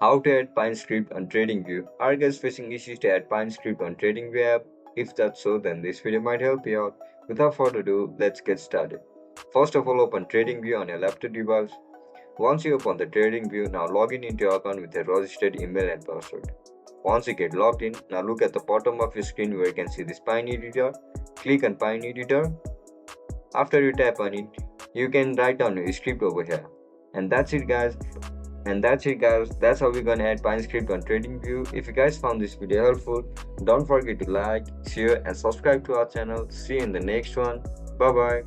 How to add Pine script on TradingView. Are you guys facing issues to add Pine script on TradingView app? If that's so, then this video might help you out. Without further ado, let's get started. First of all, open TradingView on your laptop device. Once you open the TradingView, now log in into your account with a registered email and password. Once you get logged in, now look at the bottom of your screen where you can see this Pine editor. Click on Pine editor. After you tap on it, you can write down your script over here. And that's it, guys. That's how we're gonna add Pine script on TradingView. If you guys found this video helpful, don't forget to like, share and subscribe to our channel. See you in the next one. Bye bye.